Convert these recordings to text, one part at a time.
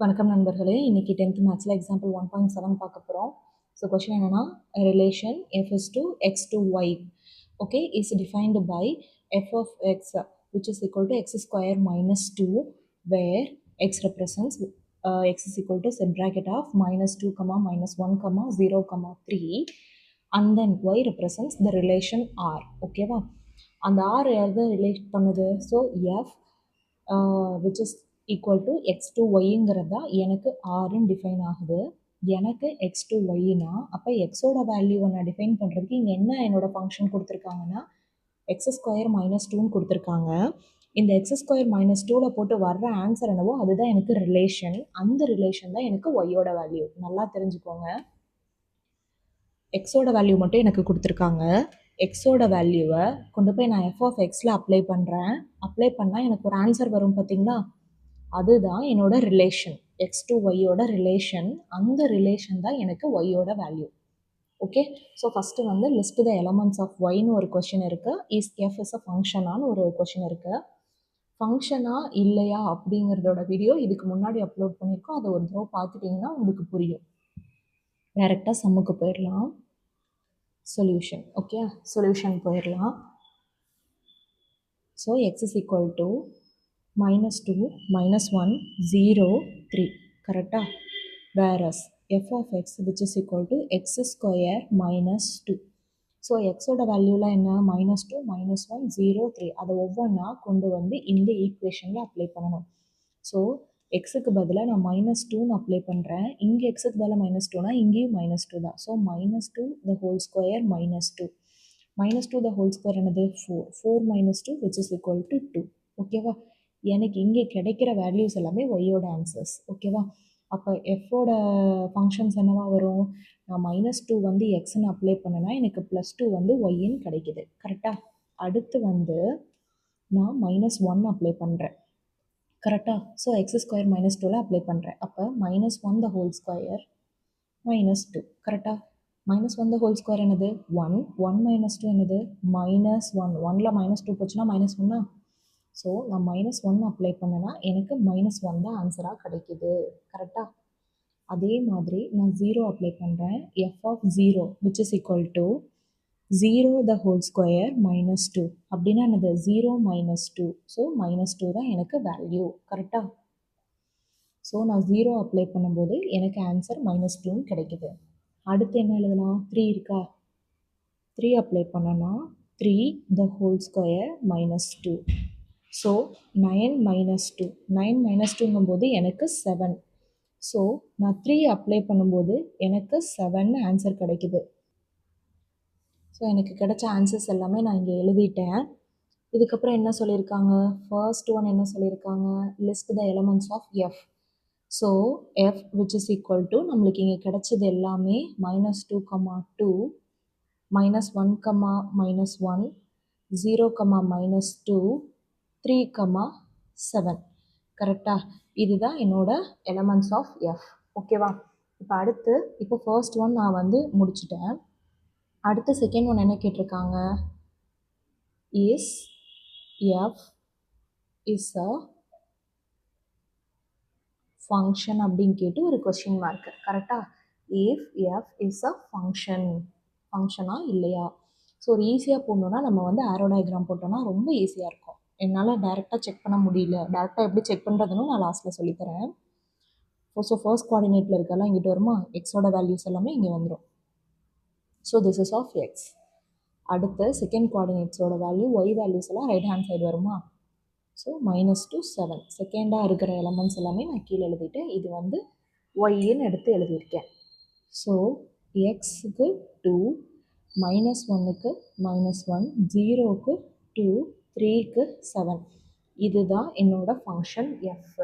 வணக்கம் நண்பர்களே. இன்னைக்கு 10th மேத்ஸில் எக்ஸாம்பிள் 1.7 பார்க்க போகிறோம். ஸோ கொஷின் என்னன்னா, relation f is to x to y okay is defined by f of x which is equal to x square minus 2 where x represents x is equal to set bracket of minus 2 comma minus 1 comma 0 comma 3 and then y represents the relation r. ஓகேவா? அந்த r எதை relate பண்ணுது? So f which is equal to x to yங்கிறது தான் எனக்கு ஆர்ன்னு define ஆகுது. எனக்கு X to ஒய்னா அப்போ எக்ஸோட வேல்யூவை நான் டிஃபைன் பண்ணுறதுக்கு இங்கே என்ன என்னோட ஃபங்க்ஷன் கொடுத்துருக்காங்கன்னா எக்ஸ் ஸ்கொயர் மைனஸ் டூன்னு கொடுத்துருக்காங்க. இந்த எக்ஸ் ஸ்கொயர் மைனஸ் டூவில் போட்டு வர்ற ஆன்சர் என்னவோ அதுதான் எனக்கு ரிலேஷன். அந்த ரிலேஷன் தான் எனக்கு ஒய்யோட வேல்யூ. நல்லா தெரிஞ்சுக்கோங்க. எக்ஸோட வேல்யூ மட்டும் எனக்கு கொடுத்துருக்காங்க. எக்ஸோட வேல்யூவை கொண்டு போய் நான் எஃப் ஆஃப் எக்ஸில் அப்ளை பண்ணுறேன். அப்ளை பண்ணால் எனக்கு ஒரு ஆன்சர் வரும் பார்த்தீங்களா? அதுதான் என்னோட ரிலேஷன். எக்ஸ் டு ஒய்யோட ரிலேஷன். அந்த ரிலேஷன் தான் எனக்கு ஒய்யோட வேல்யூ. ஓகே. ஸோ ஃபஸ்ட்டு வந்து லிஸ்ட் த எலமெண்ட்ஸ் ஆஃப் ஒய்னு ஒரு கொஷின் இருக்குது. இஸ் எஃப் இஸ் அ ஃபங்க்ஷனான்னு ஒரு கொஷின் இருக்குது. ஃபங்க்ஷனா இல்லையா அப்படிங்கிறதோட வீடியோ இதுக்கு முன்னாடி அப்லோட் பண்ணியிருக்கோம். அதை ஒரு தடவை பார்த்துட்டிங்கன்னா உங்களுக்கு புரியும். டைரெக்டாக சம்முக்கு போயிடலாம். சொல்யூஷன். ஓகே, சொல்யூஷன் போயிடலாம். So x is equal to -2 -1 0 3 கரெக்டாக. Whereas f of x which is equal to x square -2. So எக்ஸோட வேல்யூலாம் என்ன? -2 -1 0 3. அதை ஒவ்வொன்றா கொண்டு வந்து இந்த ஈக்குவேஷனில் அப்ளை பண்ணணும். ஸோ எக்ஸுக்கு பதிலாக நான் -2ன்னு அப்ளை பண்ணுறேன். இங்கே எக்ஸுக்கு பதிலாக -2னா இங்கேயும் -2 தான். So -2 the whole square -2 -2 the whole square என்னது? 4 -2 which is equal to 2. ஓகேவா? எனக்கு இங்கே கிடைக்கிற வேல்யூஸ் எல்லாமே ஒய்யோட ஆன்சர்ஸ். ஓகேவா? அப்போ எஃபோட ஃபங்க்ஷன்ஸ் என்னவா வரும்? நான் -2 வந்து எக்ஸ்ன்னு அப்ளை பண்ணேன்னா எனக்கு +2 வந்து ஒய்ன்னு கிடைக்குது. கரெக்டாக. அடுத்து வந்து நான் -1 அப்ளை பண்ணுறேன். கரெக்டாக. ஸோ எக்ஸ் ஸ்கொயர் -2ல் அப்ளை பண்ணுறேன். அப்போ -1 the whole square -2. கரெக்டாக. -1 the whole square என்னது? 1 1 -2 என்னது? -1 1ல் -2 போச்சுன்னா -1. ஸோ நான் -1 அப்ளை பண்ணேன்னா எனக்கு -1 தான் ஆன்சராக கிடைக்குது. கரெக்டாக. அதே மாதிரி நான் 0 அப்ளை பண்ணுறேன். F of 0 which is equal to 0 the whole square -2 அப்படின்னா என்னது? 0 -2. ஸோ -2 தான் எனக்கு வேல்யூ. கரெக்டாக. ஸோ நான் 0 அப்ளை பண்ணும்போது எனக்கு ஆன்சர் -2ன்னு கிடைக்குது. அடுத்து என்ன எழுதலாம்? 3 இருக்கா? 3 அப்ளை பண்ணனா 3 the whole square -2. ஸோ 9 -2 9 -2ங்கும்போது எனக்கு 7. ஸோ நான் 3 அப்ளை பண்ணும்போது எனக்கு 7 ஆன்சர் கிடைக்குது. ஸோ எனக்கு கிடைச்ச ஆன்சர்ஸ் எல்லாமே நான் இங்கே எழுதிட்டேன். இதுக்கப்புறம் என்ன சொல்லியிருக்காங்க? ஃபர்ஸ்ட் ஒன் என்ன சொல்லியிருக்காங்க? List the elements of f. So f which is equal to நம்மளுக்கு இங்கே கிடைச்சது எல்லாமே -2, -2 -1, -1 0, -2 3, 7. கரெக்டாக. இதுதான் என்னோட எலமெண்ட்ஸ் ஆஃப் எஃப். ஓகேவா? இப்போ ஃபர்ஸ்ட் ஒன் நான் வந்து முடிச்சிட்டேன். அடுத்து செகண்ட் ஒன் என்ன கேட்டிருக்காங்க? Is F is a function அப்படின்னு கேட்டு ஒரு கொஸ்டின் மார்க். கரெக்டாக. இஃப் எஃப் இஸ் அ ஃபங்க்ஷனா இல்லையா? ஸோ ஒரு ஈஸியாக போடணுன்னா நம்ம வந்து ஆரோ டயக்ராம் போட்டோன்னா ரொம்ப ஈஸியாக இருக்கும். என்னால் டேரெக்டாக செக் பண்ண முடியல. டேரெக்டாக எப்படி செக் பண்ணுறதுன்னு நான் லாஸ்ட்டில் சொல்லித்தரேன். ஸோ ஃபர்ஸ்ட் கோஆர்டினேட்டில் இருக்கலாம் இங்கிட்ட வருமா? எக்ஸோட வேல்யூஸ் எல்லாமே இங்கே வந்துடும். So this is of x. அடுத்து செகண்ட் கோஆர்டினேட்ஸோட வேல்யூ ஒய் வேல்யூஸ் எல்லாம் ரைட் ஹேண்ட் சைடு வருமா? ஸோ -2 7. செகண்டாக இருக்கிற எலமெண்ட்ஸ் எல்லாமே நான் கீழே எழுதிட்டேன். இது வந்து ஒய்ன்னு எடுத்து எழுதியிருக்கேன். ஸோ எக்ஸுக்கு 2 -1க்கு -1 0க்கு 2 3க்கு 7. இதுதான் என்னோட function f.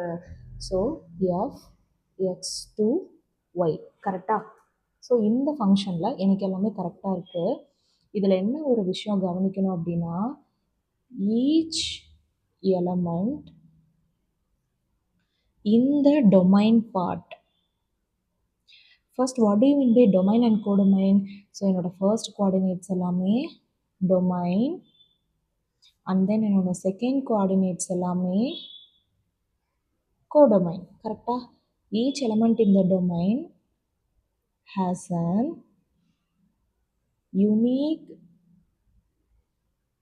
So f x to y. கரெக்டாக. ஸோ இந்த ஃபங்க்ஷனில் எனக்கு எல்லாமே கரெக்டாக இருக்குது. இதில் என்ன ஒரு விஷயம் கவனிக்கணும் அப்படின்னா each element in the domain part. First, what do you mean by domain and codomain? So என்னோட first coordinates எல்லாமே domain and then என்னோட second coordinates எல்லாமே codomain. கரெக்டாக. each element in the domain has an unique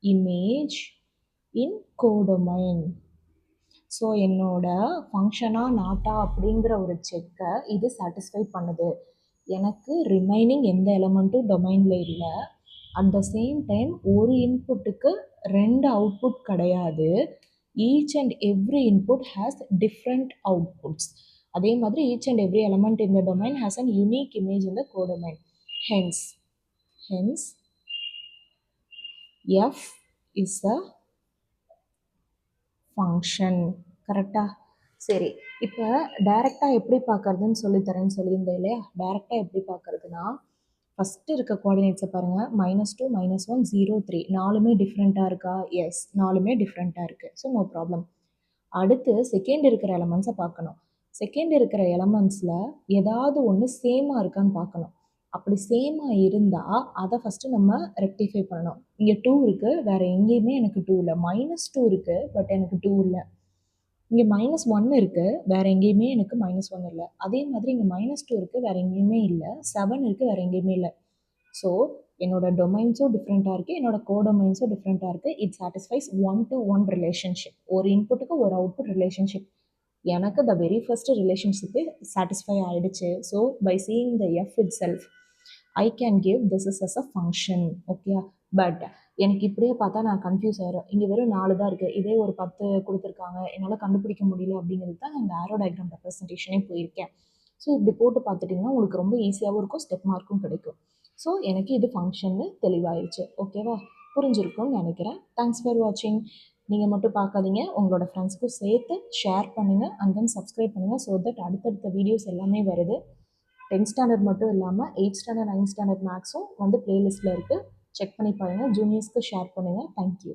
image in codomain. So என்னோட ஃபங்க்ஷனா நாட்டா அப்படிங்கிற ஒரு செக்கை இது சாட்டிஸ்ஃபை பண்ணுது. எனக்கு ரிமைனிங் எந்த எலமெண்ட்டும் டொமைனில் இல்லை. அட் த சேம் டைம் ஒரு இன்புட்டுக்கு 2 அவுட்புட் கிடையாது. Each and every input has different outputs. அதே மாதிரி each and every element in the domain has an unique image in the codomain. Hence f is a function. கரெக்டாக? சரி, இப்போ டைரெக்டாக எப்படி பார்க்குறதுன்னு சொல்லித்தரேன்னு சொல்லியிருந்தேன் இல்லையா? டைரெக்டாக எப்படி பார்க்குறதுனா, ஃபஸ்ட்டு இருக்க கோஆர்டினேட்ஸை பாருங்கள். -2 -1 0 3 4மே டிஃப்ரெண்ட்டாக இருக்கா? எஸ், 4மே டிஃப்ரெண்ட்டாக இருக்குது. So no problem. அடுத்து செகண்ட் இருக்கிற எலமெண்ட்ஸை பார்க்கணும். செகண்ட் இருக்கிற எலமெண்ட்ஸில் ஏதாவது ஒன்று சேமாக இருக்கான்னு பார்க்கணும். அப்படி சேமாக இருந்தால் அதை ஃபஸ்ட்டு நம்ம ரெக்டிஃபை பண்ணணும். இங்கே 2 இருக்குது, வேறு எங்கேயுமே எனக்கு 2 இல்லை. -2 இருக்குது, பட் எனக்கு 2 இல்லை. இங்கே -1 இருக்குது, வேறு எங்கேயுமே எனக்கு -1 இல்லை. அதே மாதிரி இங்கே -2 இருக்குது, வேறு எங்கேயுமே இல்லை. 7 இருக்குது, வேறு எங்கேயுமே இல்லை. ஸோ என்னோட டொமைன்ஸும் டிஃப்ரெண்ட்டாக இருக்குது, என்னோட கோடொமைன்ஸும் டிஃப்ரெண்ட்டாக இருக்குது. It satisfies 1-to-1 relationship. ஒரு இன்புட்டுக்கு ஒரு அவுட்புட் ரிலேஷன்ஷிப். எனக்கு the very first relationship satisfy ஆகிடுச்சு. So by seeing the F itself I can give this is as a function. Okay, but எனக்கு இப்படியே பார்த்தா நான் கன்ஃபியூஸ் ஆயிரும். இங்கே வெறும் 4 தான் இருக்குது, இதே ஒரு 10 கொடுத்துருக்காங்க, என்னால் கண்டுபிடிக்க முடியல அப்படிங்கிறது தான் நான் இந்த ஆரோ டயக்ராம் ரெப்ரசன்டேஷனே போயிருக்கேன். ஸோ இப்படி போட்டு பார்த்துட்டிங்கன்னா உங்களுக்கு ரொம்ப ஈஸியாகவும் இருக்கும், ஸ்டெப் மார்க்கும் கிடைக்கும். ஸோ எனக்கு இது ஃபங்க்ஷன்னு தெளிவாயிடுச்சு. ஓகேவா? புரிஞ்சிருக்கும்னு நினைக்கிறேன். தேங்க்ஸ் ஃபார் வாட்சிங். நீங்கள் மட்டும் பார்க்காதீங்க, உங்களோட ஃப்ரெண்ட்ஸ்க்கும் சேர்த்து ஷேர் பண்ணுங்கள் அண்ட் தென் சப்ஸ்கிரைப் பண்ணுங்கள். ஸோ தட் அடுத்தடுத்த வீடியோஸ் எல்லாமே வருது. 10th ஸ்டாண்டர்ட் மட்டும் இல்லாமல் 8th ஸ்டாண்டர்ட் 9th ஸ்டாண்டர்ட் மேக்ஸும் வந்து ப்ளேலிஸ்ட்டில் இருக்குது. செக் பண்ணி பாருங்கள். ஜூனியர்ஸ்க்கு ஷேர் பண்ணுங்கள். தேங்க்யூ.